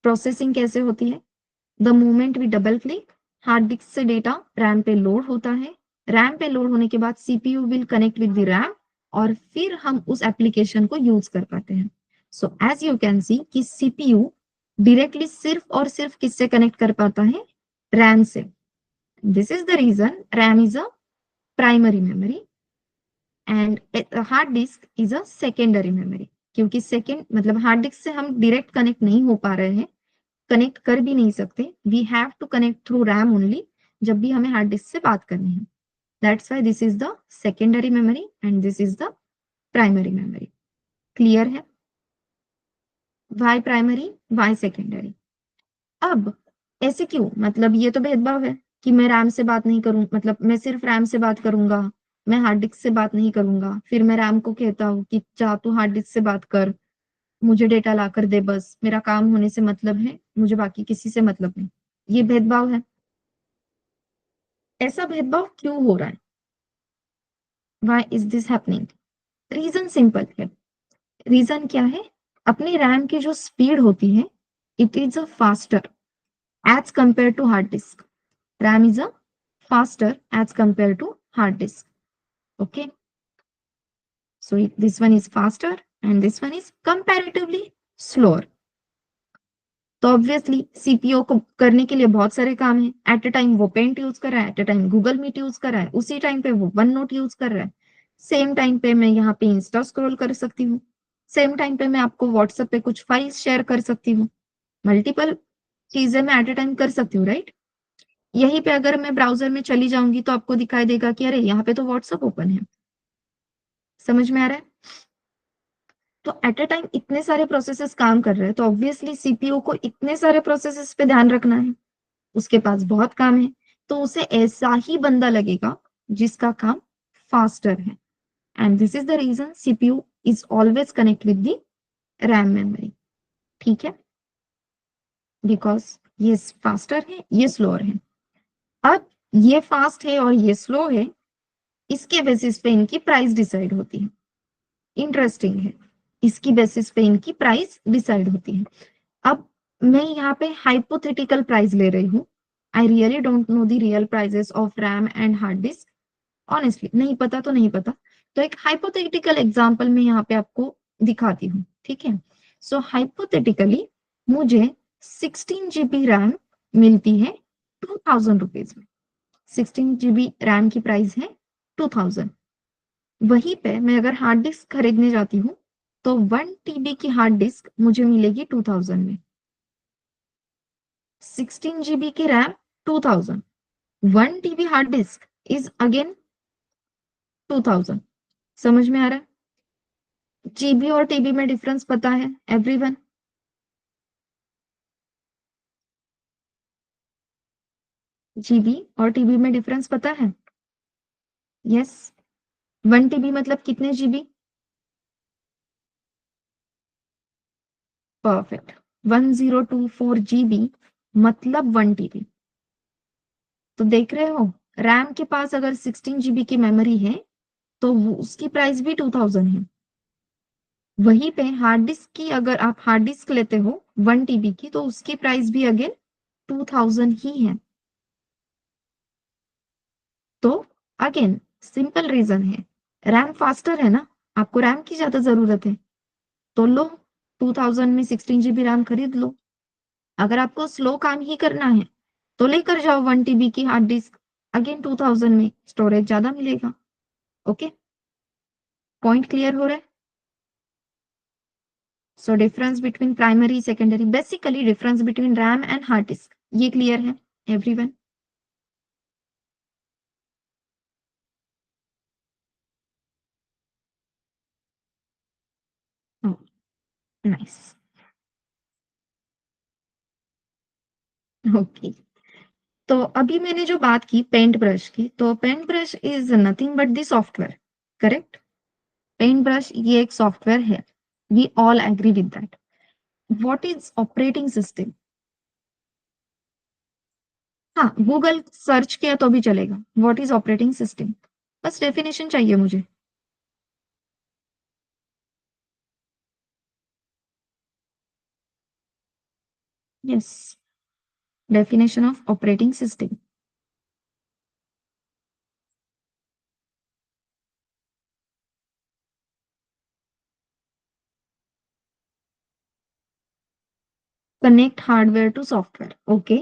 प्रोसेसिंग कैसे होती है? The moment we double click, hard disk से डेटा रैम पे लोड होता है, रैम पे लोड होने के बाद CPU will connect with the RAM और फिर हम उस एप्लीकेशन को यूज कर पाते हैं। So as you can see कि सीपीयू डायरेक्टली सिर्फ और सिर्फ किससे कनेक्ट कर पाता है, रैम से। This is the reason RAM is a primary memory and hard disk is a secondary memory, क्योंकि सेकेंड मतलब हार्ड डिस्क से हम डायरेक्ट कनेक्ट नहीं हो पा रहे हैं, कनेक्ट कर भी नहीं सकते, we have to connect through RAM only जब भी हमें हार्ड डिस्क से बात करनी है। That's why this is the secondary memory and this is the primary memory. Clear है? Why primary why secondary. अब ऐसे क्यों, मतलब ये तो भेदभाव है कि मैं रैम से बात नहीं करूं, मतलब मैं सिर्फ रैम से बात करूंगा, मैं हार्ड डिस्क से बात नहीं करूंगा, फिर मैं रैम को कहता हूँ कि जा तू हार्ड डिस्क से बात कर, मुझे डेटा ला कर दे, बस मेरा काम होने से मतलब है, मुझे बाकी किसी से मतलब नहीं। ये भेदभाव है। ऐसा भेदभाव क्यों हो रहा है? Why is this happening? Reason simple है। रीजन क्या है? अपनी रैम की जो स्पीड होती है, it is a faster as compare to hard disk. RAM is a faster as compared to hard disk. Okay. So this one is faster and this one is comparatively slower. तो obviously CPU को करने के लिए बहुत सारे काम है। At a time वो पेंट यूज कर रहा है, at a time Google meet use कर रहा है, उसी टाइम पे वो वन नोट यूज कर रहा है, सेम टाइम पे मैं यहाँ पे इंस्टा स्क्रॉल कर सकती हूँ, सेम टाइम पे मैं आपको व्हाट्सएप पे कुछ फाइल्स शेयर कर सकती हूँ, मल्टीपल चीजें मैं एट अ टाइम कर सकती हूँ, राइट? यहीं पे अगर मैं ब्राउजर में चली जाऊंगी तो आपको दिखाई देगा कि अरे यहाँ पे तो व्हाट्सएप ओपन है। समझ में आ रहा है? तो एट अ टाइम इतने सारे प्रोसेसेस काम कर रहे हैं, तो ऑब्वियसली सीपीयू को इतने सारे प्रोसेसेस पे ध्यान रखना है, उसके पास बहुत काम है, तो उसे ऐसा ही बंदा लगेगा जिसका काम फास्टर है। And this is the reason CPU is always connect with the RAM memory. ठीक है? बिकॉज ये फास्टर है, ये स्लोअर है। अब ये फास्ट है और ये स्लो है, इसके बेसिस पे इनकी प्राइस डिसाइड होती है। इंटरेस्टिंग है, इसकी बेसिस पे इनकी प्राइस डिसाइड होती है। अब मैं यहाँ पे हाइपोथेटिकल प्राइस ले रही हूँ। I really don't know the real prices of RAM and hard disk. Honestly नहीं पता तो नहीं पता, तो एक हाइपोथेटिकल एग्जांपल मैं यहाँ पे आपको दिखाती हूँ। ठीक है? सो हाइपोथेटिकली मुझे 16 GB रैम मिलती है 2000 रुपीज में। 16 GB रैम की प्राइस है 2000। वहीं पे मैं अगर हार्ड डिस्क खरीदने जाती हूँ तो 1 TB की हार्ड डिस्क मुझे मिलेगी 2000 में। 16 GB की RAM 2000, 1 TB hard disk is again 2000। समझ में आ रहा है? जीबी और टीबी में डिफरेंस पता है एवरीवन? जीबी और टीबी में डिफरेंस पता है? यस। 1 TB मतलब कितने जीबी? परफेक्ट। 1024 GB मतलब 1 TB। तो देख रहे हो, रैम के पास अगर 16 GB की मेमोरी है तो उसकी प्राइस भी 2000 है। वहीं पे हार्ड डिस्क की अगर आप हार्ड डिस्क लेते हो 1 TB की, तो उसकी प्राइस भी अगेन 2000 ही है। तो अगेन सिंपल रीजन है, रैम फास्टर है ना, आपको रैम की ज्यादा जरूरत है, तो लो 2000 में 16 GB रैम खरीद लो। अगर आपको स्लो काम ही करना है तो लेकर जाओ 1 TB की हार्ड डिस्क, अगेन 2000 में स्टोरेज ज्यादा मिलेगा। ओके, पॉइंट क्लियर हो रहा है? So difference between primary secondary, basically difference between RAM and hard disc, ये क्लियर है एवरीवन? नाइस। ओके, तो अभी मैंने जो बात की पेंट ब्रश की, तो paint brush is nothing but the software, correct? Paint brush ये एक सॉफ्टवेयर है, we all agree with that. What is operating system? हाँ, गूगल सर्च किया तो भी चलेगा। व्हाट इज ऑपरेटिंग सिस्टम, बस डेफिनेशन चाहिए मुझे। Yes, Definition of operating system. Connect hardware to software. Okay.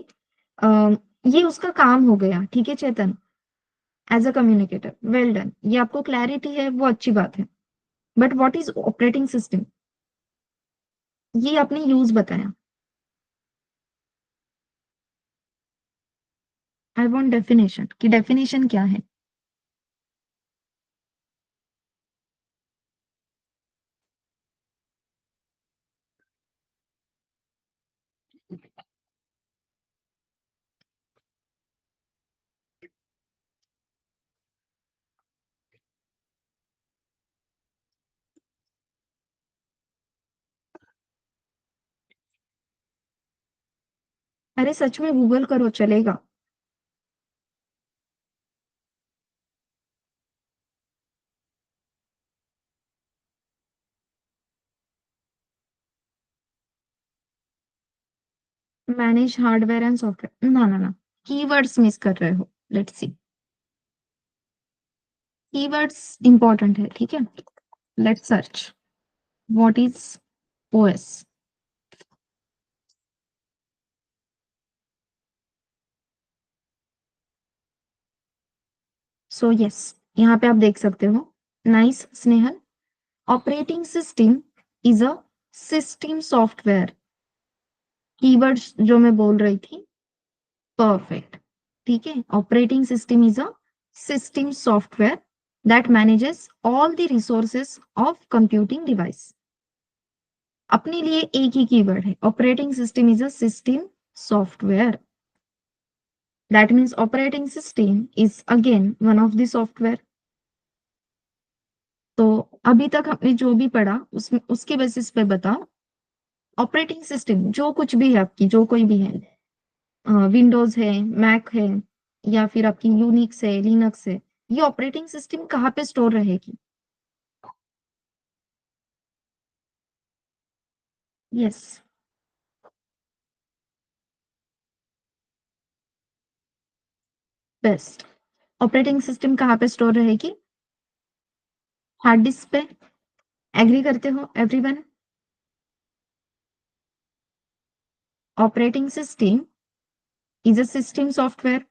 ये उसका काम हो गया, ठीक है Chetan, as a communicator, well done, ये आपको क्लैरिटी है, वो अच्छी बात है। But what is operating system, ये आपने यूज बताया। आई वांट डेफिनेशन, कि डेफिनेशन क्या है। अरे सच में गूगल करो, चलेगा। मैनेज हार्डवेयर एंड सॉफ्टवेयर, ना ना ना, कीवर्ड्स मिस कर रहे हो। लेट्स सी, कीवर्ड्स इंपॉर्टेंट है, ठीक है। Let's search what is OS. So yes, यहाँ पे आप देख सकते हो। Nice Snehal, operating system is a system software. Keywords जो मैं बोल रही थी, परफेक्ट, ठीक है। Operating system is a system software that manages all the resources of computing device. अपने लिए एक ही कीवर्ड है, operating system is a system software. That means operating system is again one of the software. तो अभी तक हमने जो भी पढ़ा उसमें उसके बेसिस पे बताओ, ऑपरेटिंग सिस्टम जो कुछ भी है आपकी, जो कोई भी है, विंडोज है, मैक है, या फिर आपकी यूनिक्स है, लिनक्स है, ये ऑपरेटिंग सिस्टम कहाँ पे स्टोर रहेगी। Yes, best. ऑपरेटिंग सिस्टम कहाँ पे स्टोर रहेगी, हार्ड डिस्क पे। एग्री करते हो everyone. Operating system is a system software.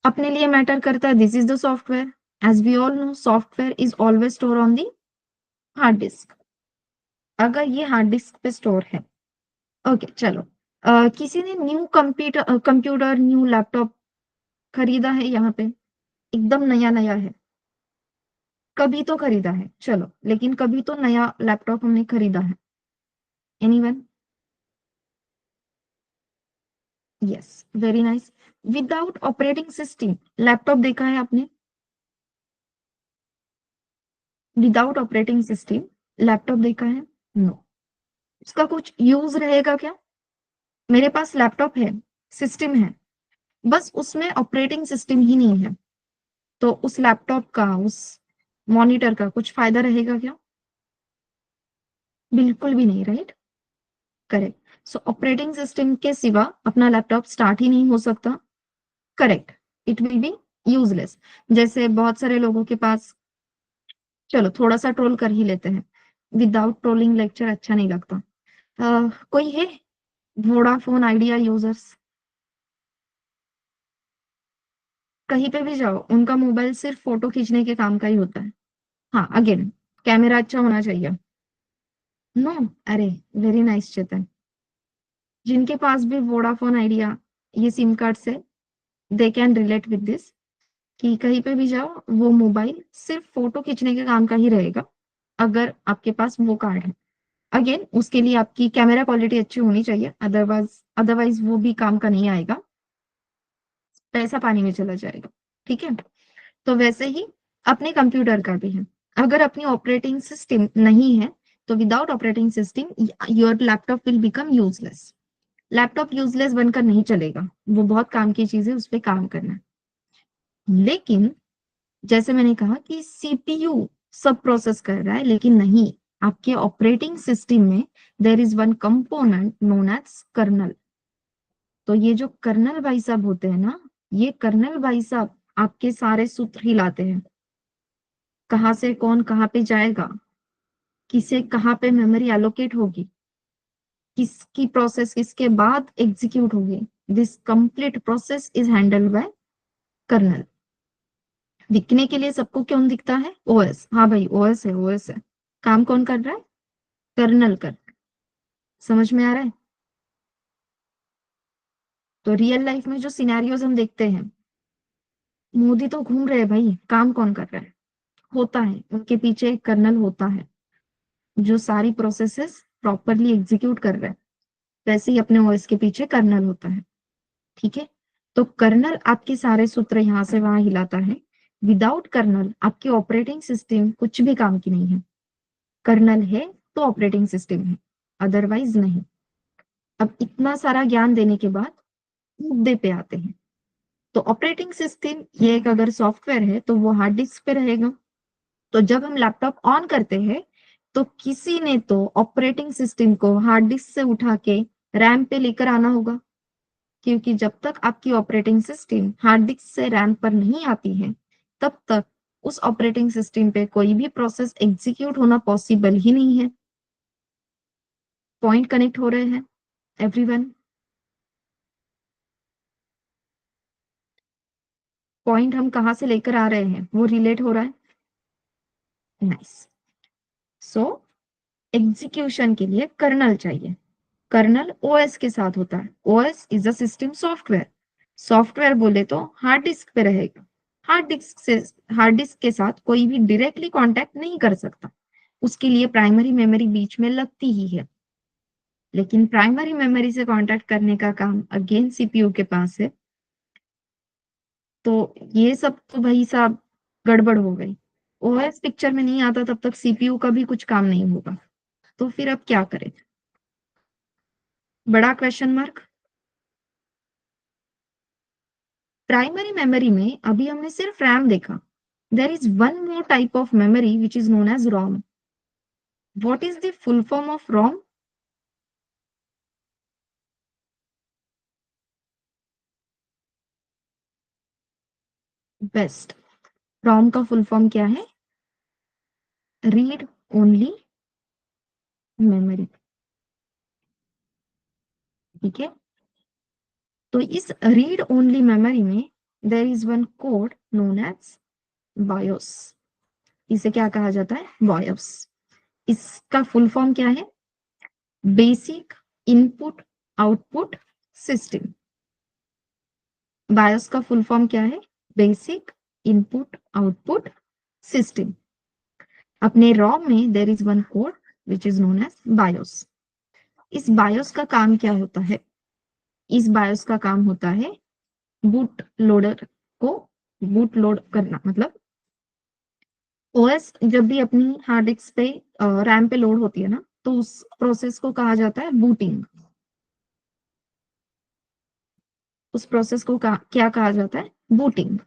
अपने लिए मैटर करता है, this is the software. As we all know, software is always store on the hard disk, अगर ये हार्ड डिस्क पे स्टोर है। ओके चलो, किसी ने न्यू कंप्यूटर न्यू लैपटॉप खरीदा है यहाँ पे, एकदम नया नया है, कभी तो खरीदा है, चलो, लेकिन कभी तो नया लैपटॉप हमने खरीदा है। Anyone? Yes, very nice. Without operating system laptop देखा है आपने? विदाउट ऑपरेटिंग सिस्टम लैपटॉप देखा है? नो। उसका कुछ यूज रहेगा क्या? मेरे पास लैपटॉप है, सिस्टम है, बस उसमें ऑपरेटिंग सिस्टम ही नहीं है, तो उस लैपटॉप का, उस मॉनिटर का कुछ फायदा रहेगा क्या? बिल्कुल भी नहीं, राइट? करेक्ट। सो ऑपरेटिंग सिस्टम के सिवा अपना लैपटॉप स्टार्ट ही नहीं हो सकता। Correct, it will B useless. जैसे बहुत सारे लोगों के पास, चलो थोड़ा सा ट्रोल कर ही लेते हैं, विदाउट ट्रोलिंग लेक्चर अच्छा नहीं लगता। कोई है वोडाफोन आइडिया यूजर्स? कहीं पे भी जाओ, उनका मोबाइल सिर्फ फोटो खींचने के काम का ही होता है। हाँ, अगेन कैमरा अच्छा होना चाहिए। नो, अरे वेरी नाइस चेतन। जिनके पास भी वोडाफोन आइडिया ये सिम कार्ड से, they can relate with this, कि कहीं पे भी जाओ वो मोबाइल सिर्फ फोटो खींचने के काम का ही रहेगा, अगर आपके पास वो कार्ड है। अगेन उसके लिए आपकी कैमरा क्वालिटी अच्छी होनी चाहिए, अदरवाइज अदरवाइज वो भी काम का नहीं आएगा, पैसा पानी में चला जाएगा, ठीक है। तो वैसे ही अपने कंप्यूटर का भी है, अगर अपनी ऑपरेटिंग सिस्टम नहीं है तो without operating system your laptop will become useless. Laptop useless बनकर नहीं चलेगा, वो बहुत काम की चीज है, उस पर काम करना है। लेकिन जैसे मैंने कहा कि सीपीयू सब प्रोसेस कर रहा है, लेकिन नहीं, आपके ऑपरेटिंग सिस्टम में there is one component known as kernel. तो ये जो कर्नल भाई साहब होते हैं ना, ये कर्नल भाई साहब आपके सारे सूत्र हिलाते हैं। कहाँ से कौन कहाँ पे जाएगा, किसे कहाँ पे मेमोरी एलोकेट होगी, किसकी प्रोसेस किसके बाद एग्जीक्यूट होगी, this complete process is handled by kernel. दिखने के लिए सबको कौन दिखता है? ओएस। हाँ भाई ओएस है, ओएस है। काम कौन कर रहा है? कर्नल कर। समझ में आ रहा है? तो रियल लाइफ में जो सिनेरियोज हम देखते हैं, मोदी तो घूम रहे हैं भाई, काम कौन कर रहा है? होता है उनके पीछे एक कर्नल होता है जो सारी प्रोसेसेस प्रॉपरली एग्जीक्यूट कर रहा है। वैसे ही अपने ओएस के पीछे कर्नल होता है। ठीक है, तो कर्नल आपके सारे सूत्र यहाँ से वहां हिलाता है। विदाउट कर्नल आपकी ऑपरेटिंग सिस्टम कुछ भी काम की नहीं है। कर्नल है तो ऑपरेटिंग सिस्टम है, अदरवाइज नहीं। अब इतना सारा ज्ञान देने के बाद मुद्दे पे आते हैं। तो ऑपरेटिंग सिस्टम ये एक अगर सॉफ्टवेयर है तो वो हार्ड डिस्क पे रहेगा। तो जब हम लैपटॉप ऑन करते हैं तो किसी ने तो ऑपरेटिंग सिस्टम को हार्ड डिस्क से उठा के रैम पे लेकर आना होगा, क्योंकि जब तक आपकी ऑपरेटिंग सिस्टम हार्ड डिस्क से रैम पर नहीं आती है तब तक उस ऑपरेटिंग सिस्टम पे कोई भी प्रोसेस एग्जीक्यूट होना पॉसिबल ही नहीं है। पॉइंट कनेक्ट हो रहे हैं एवरीवन? पॉइंट हम कहाँ से लेकर आ रहे हैं वो रिलेट हो रहा है? नाइस। सो एग्जीक्यूशन के लिए कर्नल चाहिए। कर्नल ओएस के साथ होता है। OS is a system software. Software बोले तो हार्ड डिस्क पे रहेगा। हार्ड डिस्क के साथ कोई भी डायरेक्टली कांटेक्ट नहीं कर सकता, उसके लिए प्राइमरी मेमोरी बीच में लगती ही है। लेकिन प्राइमरी मेमोरी से कांटेक्ट करने का काम अगेन सीपीयू के पास है। तो ये सब तो भाई साहब गड़बड़ हो गई। ओएस पिक्चर में नहीं आता तब तक सीपीयू का भी कुछ काम नहीं होगा। तो फिर अब क्या करें? बड़ा क्वेश्चन मार्क। प्राइमरी मेमोरी में अभी हमने सिर्फ रैम देखा। There is one more type of memory which is known as ROM. What is the full form of ROM? Best. ROM का फुल फॉर्म क्या है? Read only memory. ठीक है, तो इस रीड ओनली मेमोरी में there is one code known as BIOS. इसे क्या कहा जाता है? बायोस। इसका फुल फॉर्म क्या है? Basic input output system. BIOS का फुल फॉर्म क्या है? Basic input output system. अपने रॉम में there is one code which is known as BIOS. इस बायोस का काम क्या होता है? इस बायोस का काम होता है बूट लोडर को बूट लोड करना। मतलब ओएस जब भी अपनी हार्ड डिस्क पे रैम पे लोड होती है ना, तो उस प्रोसेस को कहा जाता है बूटिंग। उस प्रोसेस को क्या कहा जाता है? बूटिंग।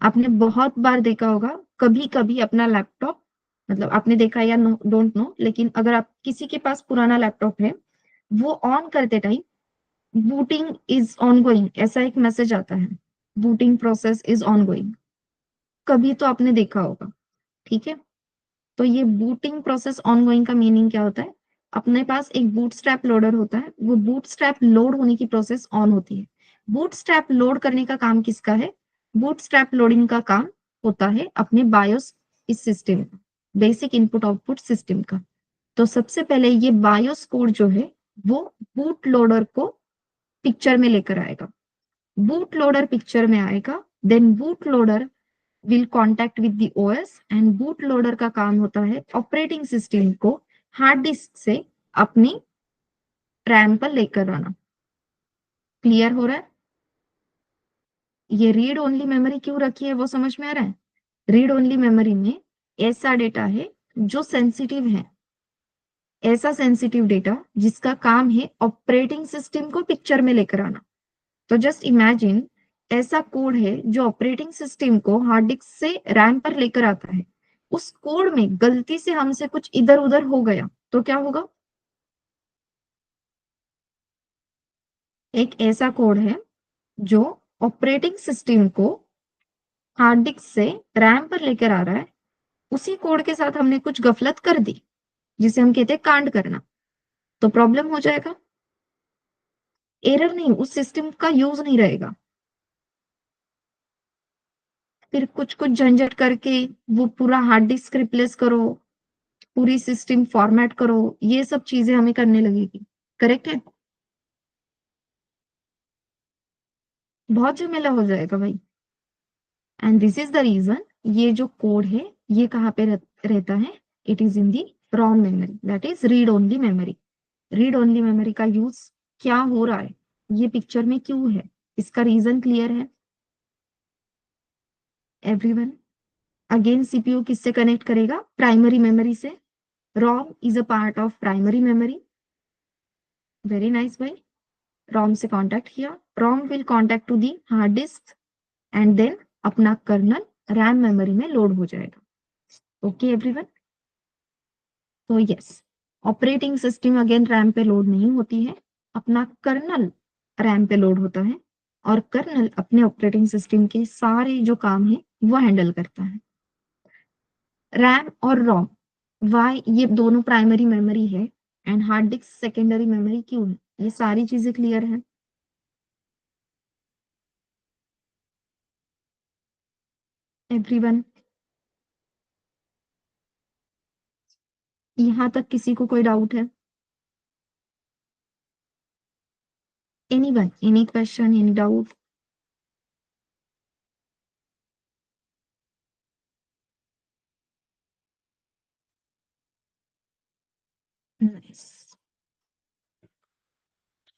आपने बहुत बार देखा होगा, कभी कभी अपना लैपटॉप, मतलब आपने देखा या डोंट नो, लेकिन अगर आप किसी के पास पुराना लैपटॉप है, वो ऑन करते टाइम बूटिंग इज ऑनगोइंग ऐसा एक मैसेज आता है। Booting process is ongoing. कभी तो आपने देखा होगा। ठीक है, तो ये बूटिंग प्रोसेस ऑनगोइंग का मीनिंग क्या होता है? अपने पास एक बूटस्ट्रैप लोडर होता है, वो बूटस्ट्रैप लोड होने की प्रोसेस ऑन होती है। बूटस्ट्रैप लोड करने का काम किसका है? बूटस्ट्रैप लोडिंग का काम होता है अपने बायोस इस सिस्टम का, बेसिक इनपुट आउटपुट सिस्टम का। तो सबसे पहले ये बायोस कोड जो है वो बूट लोडर को पिक्चर में लेकर आएगा। बूट लोडर पिक्चर में आएगा, then boot loader will contact with the OS and boot loader का काम होता है ऑपरेटिंग सिस्टम को हार्ड डिस्क से अपनी रैम पर लेकर आना। क्लियर हो रहा है? ये रीड ओनली मेमोरी क्यों रखी है वो समझ में आ रहा है? रीड ओनली मेमोरी में ऐसा डेटा है जो सेंसिटिव है, ऐसा सेंसिटिव डेटा जिसका काम है ऑपरेटिंग सिस्टम को पिक्चर में लेकर आना। तो जस्ट इमेजिन, ऐसा कोड है जो ऑपरेटिंग सिस्टम को हार्ड डिस्क से रैम पर लेकर आता है। उस कोड में गलती से हमसे कुछ इधर उधर हो गया तो क्या होगा? एक ऐसा कोड है जो ऑपरेटिंग सिस्टम को हार्ड डिस्क से रैम पर लेकर आ रहा है, उसी कोड के साथ हमने कुछ गफलत कर दी जिसे हम कहते हैं कांड करना, तो प्रॉब्लम हो जाएगा। एरर नहीं, उस सिस्टम का यूज नहीं रहेगा। फिर कुछ कुछ झंझट करके वो पूरा हार्ड डिस्क रिप्लेस करो, पूरी सिस्टम फॉर्मेट करो, ये सब चीजें हमें करने लगेगी। करेक्ट है? बहुत झमेला हो जाएगा भाई। And this is the reason ये जो कोड है ये कहाँ पे रहता है? It is in the ROM memory, that is read only memory. Read only memory का यूज क्या हो रहा है, ये पिक्चर में क्यों है, इसका रीजन क्लियर है एवरीवन? अगेन सीपीयू किससे कनेक्ट करेगा? प्राइमरी मेमोरी से। ROM is a part of primary memory. Very nice भाई। रॉम से कांटेक्ट किया, ROM will contact to the hard disk and then अपना कर्नल रैम मेमोरी में load हो जाएगा। Okay everyone? तो yes, operating system again RAM पे load नहीं होती है, अपना कर्नल रैम पे लोड होता है और कर्नल अपने ऑपरेटिंग सिस्टम के सारे जो काम है वो हैंडल करता है। रैम और रोम, वाई ये दोनों प्राइमरी मेमोरी है and hard disc secondary memory क्यों है, ये सारी चीजें क्लियर है? एवरीवन, यहां तक किसी को कोई डाउट है? Anyone, any question, any doubt?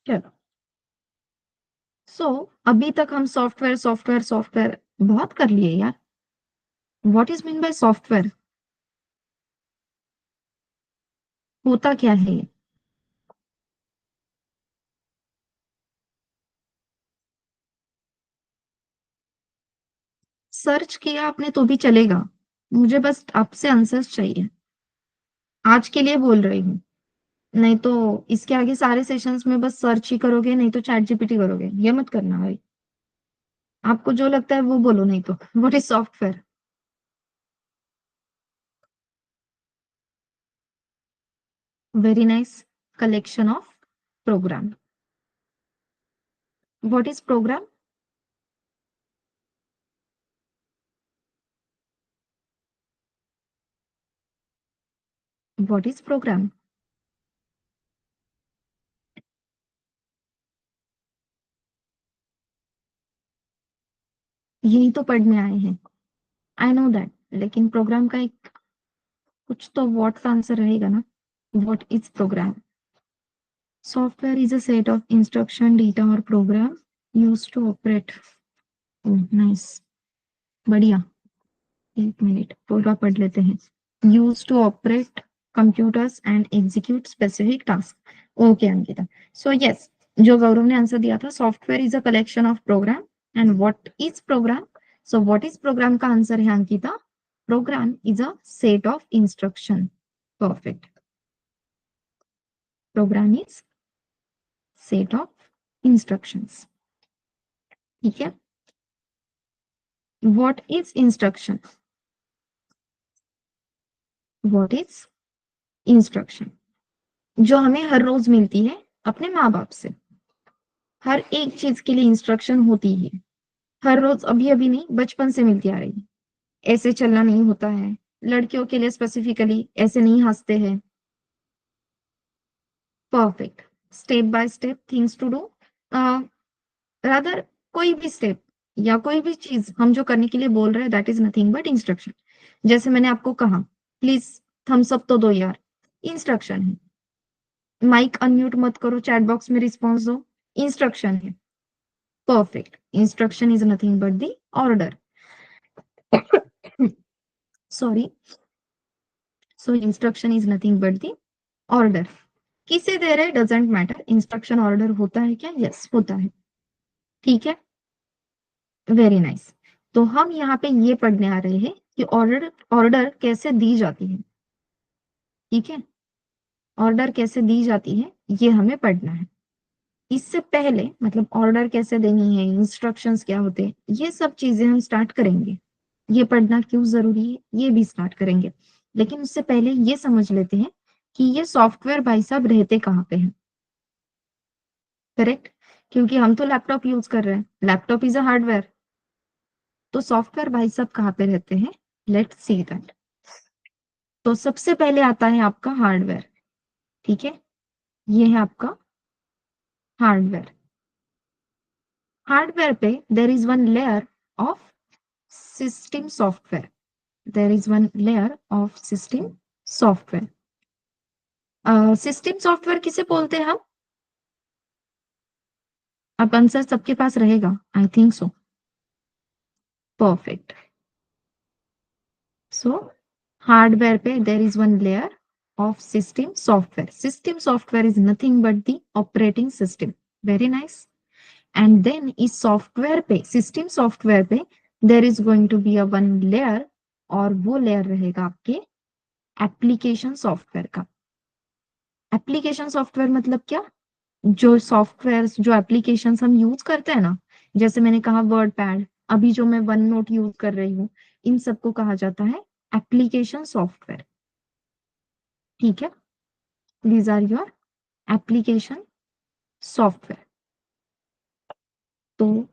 चलो, सो अभी तक हम सॉफ्टवेयर सॉफ्टवेयर सॉफ्टवेयर बहुत कर लिए यार। What is mean by software? होता क्या है ये? सर्च किया आपने तो भी चलेगा, मुझे बस आपसे आंसर्स चाहिए, आज के लिए बोल रही हूँ। नहीं तो इसके आगे सारे सेशंस में बस सर्च ही करोगे, नहीं तो चैट जीपीटी करोगे, ये मत करना भाई। आपको जो लगता है वो बोलो, नहीं तो what is software? Very nice, collection of program. What is program? What is program? यही तो पढ़ने आए हैं, आई नो दैट, लेकिन प्रोग्राम का एक कुछ तो व्हाट का आंसर रहेगा ना। What is program? Software is a set of instruction, data और program used to operate. Nice, बढ़िया। एक मिनट पूरा पढ़ लेते हैं। Use to operate computers and execute specific task. Okay Ankita, so yes, जो गौरव ने आंसर दिया था, software is a collection of program and what is program? So what is program का आंसर है Ankita, program is a set of instruction. Perfect, program is set of instructions. ठीक है, what is instruction? What is instruction जो हमें हर रोज मिलती है अपने माँ बाप से, हर एक चीज के लिए इंस्ट्रक्शन होती है हर रोज, अभी अभी नहीं, बचपन से मिलती आ रही है। ऐसे चलना नहीं होता है, लड़कियों के लिए स्पेसिफिकली ऐसे नहीं हंसते हैं। Perfect, step by step things to do, rather कोई भी स्टेप या कोई भी चीज हम जो करने के लिए बोल रहे हैं that is nothing but instruction. जैसे मैंने आपको कहा प्लीज थम्स अप तो दो यार, इंस्ट्रक्शन है। माइक अनम्यूट मत करो, चैट बॉक्स में रिस्पॉन्स दो, इंस्ट्रक्शन है। Perfect, instruction is nothing but the order. Sorry, so instruction is nothing but the order. किसे दे रहे डजेंट मैटर, इंस्ट्रक्शन ऑर्डर होता है क्या? यस होता है। ठीक है, वेरी नाइस। तो हम यहाँ पे ये पढ़ने आ रहे हैं कि ऑर्डर ऑर्डर कैसे दी जाती है, ठीक है, ऑर्डर कैसे दी जाती है ये हमें पढ़ना है। इससे पहले मतलब ऑर्डर कैसे देनी है, इंस्ट्रक्शंस क्या होते हैं, ये सब चीजें हम स्टार्ट करेंगे। ये पढ़ना क्यों जरूरी है ये भी स्टार्ट करेंगे, लेकिन उससे पहले ये समझ लेते हैं कि ये सॉफ्टवेयर भाई साहब रहते कहाँ पे हैं। करेक्ट, क्योंकि हम तो लैपटॉप यूज कर रहे हैं, लैपटॉप इज अ हार्डवेयर, तो सॉफ्टवेयर भाई साहब कहाँ पे रहते हैं, लेट्स सी दैट। तो सबसे पहले आता है आपका हार्डवेयर, ठीक है, ये है आपका हार्डवेयर। हार्डवेयर पे there is one layer of system software, there is one layer of system software. System software किसे बोलते हैं हम? अब आंसर सबके पास रहेगा, I think so, perfect. So hardware पे there is one layer of system software, system software is nothing but the operating system, very nice. And then इस सॉफ्टवेयर पे, सिस्टम सॉफ्टवेयर पे there is going to be a one layer, और वो layer रहेगा आपके application software का। Application software मतलब क्या? जो सॉफ्टवेयर, जो एप्लीकेशंस हम यूज करते हैं ना, जैसे मैंने कहा वर्ड पैड, अभी जो मैं वन नोट यूज कर रही हूँ, इन सबको कहा जाता है एप्लीकेशन सॉफ्टवेयर, ठीक है, these are your application software. तो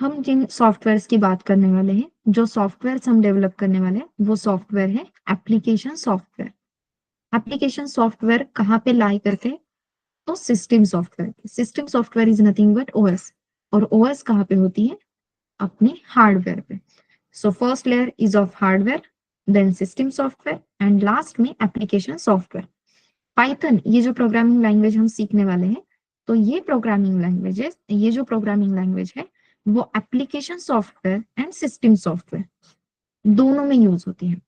हम जिन सॉफ्टवेयर्स की बात करने वाले हैं, जो सॉफ्टवेयर हम डेवलप करने वाले हैं, वो सॉफ्टवेयर है एप्लीकेशन सॉफ्टवेयर। एप्लीकेशन सॉफ्टवेयर कहाँ पे लाई करते हैं? तो system software, system software is nothing but OS, और ओएस कहाँ पे होती है? अपने हार्डवेयर पे। So first layer is of hardware, then system software, and last में एप्लीकेशन सॉफ्टवेयर। पाइथन, ये जो प्रोग्रामिंग लैंग्वेज हम सीखने वाले हैं, तो ये प्रोग्रामिंग लैंग्वेजेस, ये जो प्रोग्रामिंग लैंग्वेज है, वो application software and system software दोनों में यूज होती है,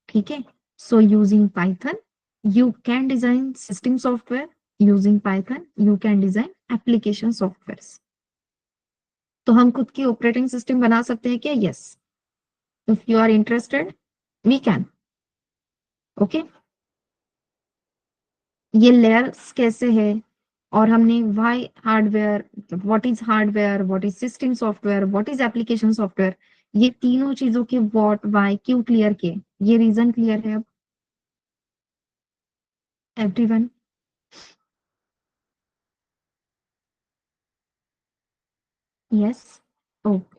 ठीक है। So using Python you can design system software, using Python you can design application software. तो हम खुद की ऑपरेटिंग सिस्टम बना सकते हैं क्या? Yes, if you are interested we can, okay. ये लेयर्स कैसे है, और हमने why hardware, what is hardware, what is system software, what is application software, ये तीनों चीजों के व्हाट वाई क्यों क्लियर किए, ये रीजन क्लियर है अब everyone? Yes, okay.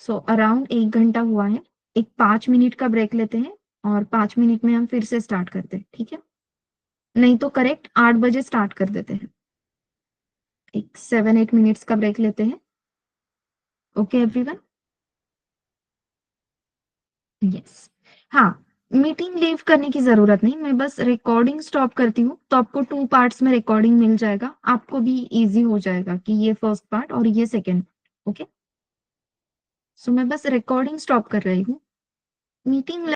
So around 1 घंटा हुआ है, एक 5 मिनट का ब्रेक लेते हैं, और 5 मिनट में हम फिर से स्टार्ट करते हैं, ठीक है, नहीं तो करेक्ट 8 बजे स्टार्ट कर देते हैं। एक 7-8 मिनट्स का ब्रेक लेते हैं, ओके एवरीवन? यस, हाँ, मीटिंग लीव करने की जरूरत नहीं, मैं बस रिकॉर्डिंग स्टॉप करती हूँ, तो आपको 2 पार्ट्स में रिकॉर्डिंग मिल जाएगा, आपको भी इजी हो जाएगा कि ये फर्स्ट पार्ट और ये सेकेंड, ओके। सो मैं बस रिकॉर्डिंग स्टॉप कर रही हूँ, मीटिंग